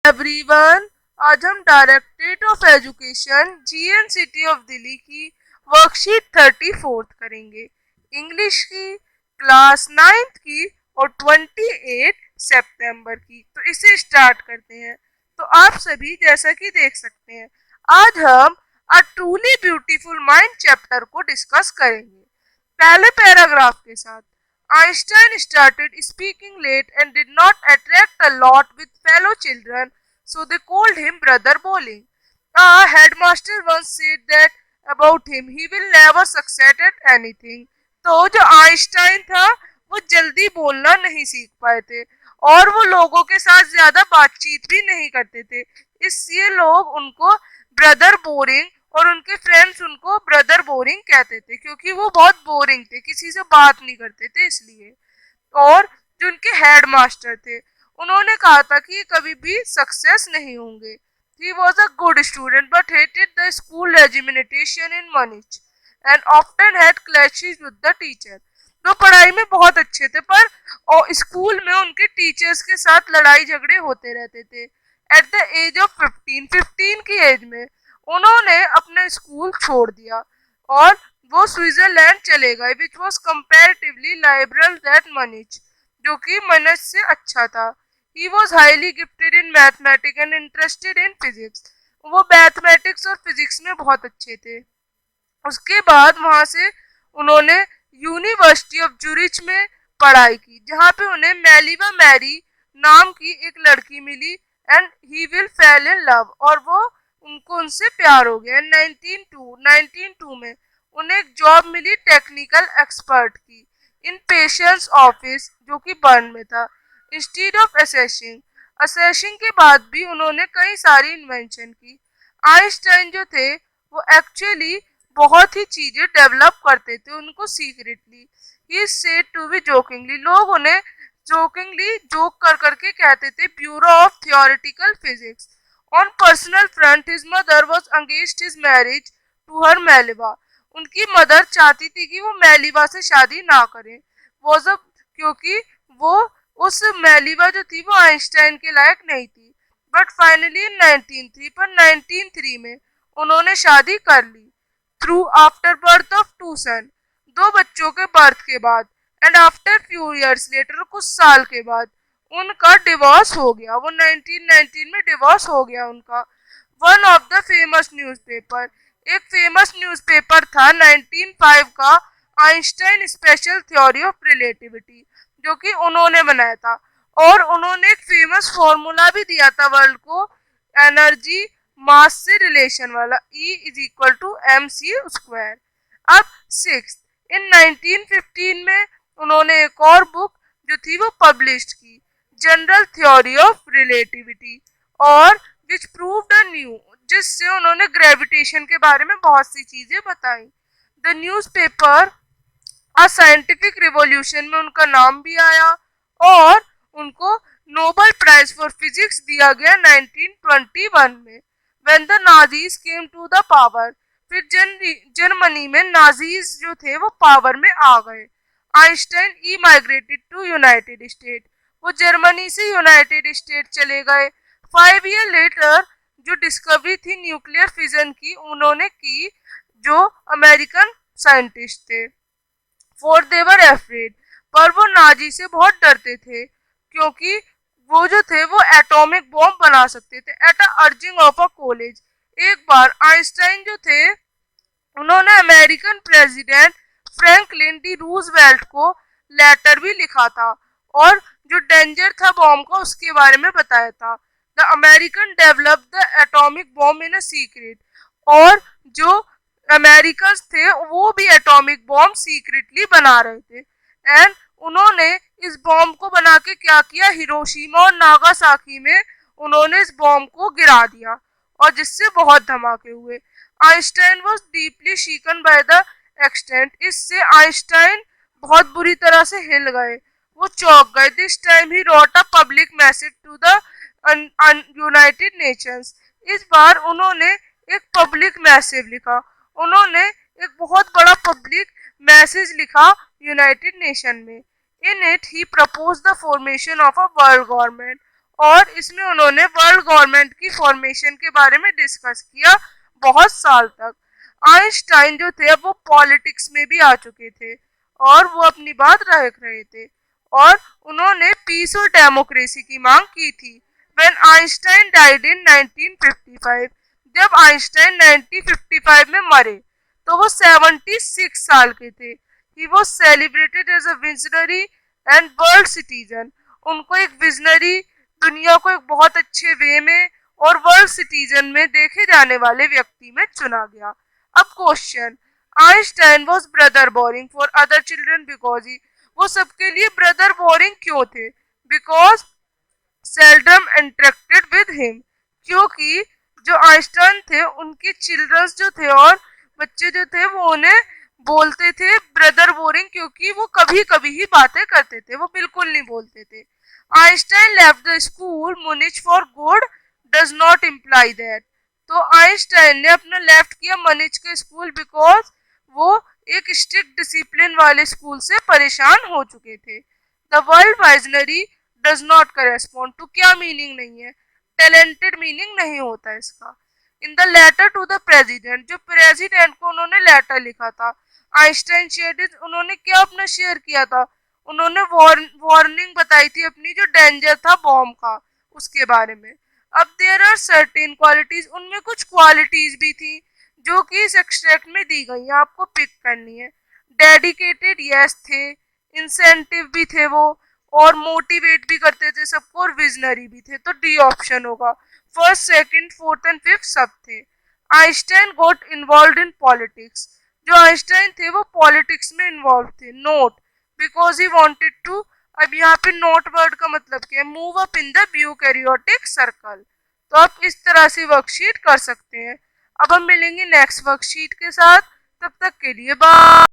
Everyone, आज हम directorate of education GNCT of Delhi की वर्कशीट 34 करेंगे। इंग्लिश की, क्लास 9th की और 28 सितंबर की। तो इसे स्टार्ट करते हैं। तो आप सभी जैसा कि देख सकते हैं, आज हम a truly beautiful mind chapter को डिस्कस करेंगे। पहले पैराग्राफ के साथ, Einstein started speaking late and did not attract a lot with fellow children, so they called him Brother Bowling. A headmaster once said that about him, he will never succeed at anything. तो जो Einstein था वो जल्दी बोलना नहीं सीख पाए थे और वो लोगों के साथ ज्यादा बातचीत भी नहीं करते थे, इसलिए लोग उनको ब्रदर बोरिंग और उनके फ्रेंड्स उनको ब्रदर बोरिंग कहते थे, क्योंकि वो बहुत बोरिंग थे, किसी से बात नहीं करते थे इसलिए। और जो उनके हेड मास्टर थे उन्होंने कहा था कि ये कभी भी सक्सेस नहीं होंगे। He was a good student but hated the school regimentation in Munich and often had clashes with the teacher. तो पढ़ाई में बहुत अच्छे थे पर और स्कूल में उनके टीचर्स के साथ लड़ाई झगड़े होते रहते थे। एट द एज ऑफ 15 की एज में उन्होंने अपना स्कूल छोड़ दिया और वो स्विट्जरलैंड चले गए, विच वॉज कंपेरेटिवली लाइबरल दैट मनीच, जो कि मनीच से अच्छा था। He was highly gifted in mathematics and interested in physics. वो मैथमेटिक्स और फिजिक्स में बहुत अच्छे थे। उसके बाद वहां से उन्होंने यूनिवर्सिटी ऑफ जूरिच में पढ़ाई की, जहाँ पे उन्हें मेलिवा मैरी नाम की एक लड़की मिली and he will fell in love, और वो उनको उनसे प्यार हो गया। 1902 में उन्हें एक जॉब मिली टेक्निकल एक्सपर्ट की इन पेशेंस ऑफिस, जो कि बर्न में था। इंस्टीड ऑफ असेसिंग असेसिंग के बाद भी उन्होंने कई सारी इन्वेंशन की। आइंस्टाइन जो थे वो एक्चुअली बहुत ही चीजें डेवलप करते थे उनको secretly. He said to be jokingly, लोग उन्हें जोकिंगली जोक कर करके कहते थे bureau of theoretical physics. On personal front his mother was against his marriage to her Mileva. उनकी मदर चाहती थी कि वो मेलिवा से शादी ना करें, वो जब क्योंकि वो उस मेलिवा जो थी वो आइंस्टाइन के लायक नहीं थी। बट फाइनली इन 1903 पर 1903 में उन्होंने शादी कर ली। Through after birth of two son, दो बच्चों के बर्थ के बाद, and after few years later, कुछ साल के बाद उनका डिवोर्स हो गया। वो 1919 में डिवोर्स हो गया उनका। One of the famous newspaper, एक फेमस न्यूज़पेपर था 1905 का, Einstein special theory of relativity, जो कि उन्होंने बनाया था। और उन्होंने एक फेमस फॉर्मूला भी दिया था वर्ल्ड को, एनर्जी मास से रिलेशन वाला, E is equal to mc²। अब सिक्स, इन 1915 में उन्होंने एक और बुक जो थी वो पब्लिश की, जनरल थ्योरी ऑफ रिलेटिविटी, और विच प्रूव्ड अ न्यू, जिससे उन्होंने ग्रेविटेशन के बारे में बहुत सी चीजें बताई। The newspaper a scientific revolution में उनका नाम भी आया और उनको नोबेल प्राइज फॉर फिजिक्स दिया गया 1921 में। When the Nazis came to the power, फिर जर्मनी में नाजीज जो थे वो पावर में आ गए। Einstein emigrated to United state, वो जर्मनी से यूनाइटेड स्टेट चले गए। 5 ईयर लेटर जो डिस्कवरी थी न्यूक्लियर फिजन की उन्होंने की, जो अमेरिकन साइंटिस्ट थे। फॉर दे वर एफ्रेड, पर वो नाजी से बहुत डरते थे, क्योंकि वो जो थे वो एटॉमिक बॉम्ब बना सकते थे at a urging of a college. एक बार आइंस्टाइन जो थे उन्होंने American president Franklin D Roosevelt को लेटर भी लिखा था और जो डेंजर था बॉम्ब का उसके बारे में बताया था। The American develop the atomic bomb in a secret, और जो अमेरिकन थे वो भी एटॉमिक बॉम्ब सीक्रेटली बना रहे थे। एंड उन्होंने इस बॉम्ब को बना के क्या किया, हिरोशिमा और नागासाकी में उन्होंने इस बॉम्ब को गिरा दिया और जिससे बहुत धमाके हुए। Einstein was deeply shaken by the extent, इससे आइंस्टाइन बहुत बुरी तरह से हिल गए, वो चौंक गए। This time he wrote a public message to the United Nations, इस बार उन्होंने एक पब्लिक मैसेज लिखा, उन्होंने एक बहुत बड़ा पब्लिक मैसेज लिखा यूनाइटेड नेशन में। In it he propose the formation of a world government, और इसमें उन्होंने वर्ल्ड गवर्नमेंट की फॉर्मेशन के बारे में डिस्कस किया बहुत साल तक। आइंस्टाइन जो थे वो पॉलिटिक्स में भी आ चुके थे और वो अपनी बात रख रहे थे और उन्होंने पीस और डेमोक्रेसी की मांग की थी। व्हेन आइंस्टाइन डाइड इन 1955, जब आइंस्टाइन 1955 में मरे तो वो 76 साल के थे। He was celebrated as a visionary and world citizen. उनको एक विजनरी, दुनिया को एक बहुत अच्छे वे में और वर्ल्ड सिटीजन में देखे जाने वाले व्यक्ति में चुना गया। अब question, Einstein was brother boring for other children because he, वो सबके लिए ब्रदर बोरिंग क्यों थे? Because seldom interacted with him, क्योंकि जो आइंस्टाइन थे उनके चिल्ड्रंस जो थे और बच्चे जो थे वो उन्हें बोलते थे ब्रदर बोरिंग, क्योंकि वो कभी कभी ही बातें करते थे, वो बिल्कुल नहीं बोलते थे। Einstein left the school Munich for good does not imply that, तो आइंस्टाइन ने अपना लेफ्ट किया मनिच के स्कूल बिकॉज वो एक स्ट्रिक्ट डिसिप्लिन वाले स्कूल से परेशान हो चुके थे। The world visionary does not correspond to, क्या मीनिंग नहीं है? टैलेंटेड मीनिंग नहीं होता इसका। In the letter to the president, जो प्रेसिडेंट को उन्होंने लेटर लिखा था, आइंस्टाइन शेयर्ड, उन्होंने क्या अपना शेयर किया था? उन्होंने वार्निंग बताई थी अपनी, जो डेंजर था बॉम्ब का उसके बारे में। अब देयर आर सर्टेन क्वालिटीज, उनमें कुछ क्वालिटीज भी थी जो कि इस एक्सट्रैक्ट में दी गई है, आपको पिक करनी है। डेडिकेटेड यस थे, इंसेंटिव भी थे वो, और मोटिवेट भी करते थे सबको, और विजनरी भी थे, तो डी ऑप्शन होगा। First, second, fourth and fifth सब थे। Einstein got involved in politics, जो आइंस्टाइन थे वो पॉलिटिक्स में इन्वॉल्व थे। Not, because he wanted to, अब यहाँ पे नोट वर्ड का मतलब क्या है? Move up in the eukaryotic circle. तो आप इस तरह से वर्कशीट कर सकते हैं। अब हम मिलेंगे नेक्स्ट वर्कशीट के साथ, तब तक के लिए बाय।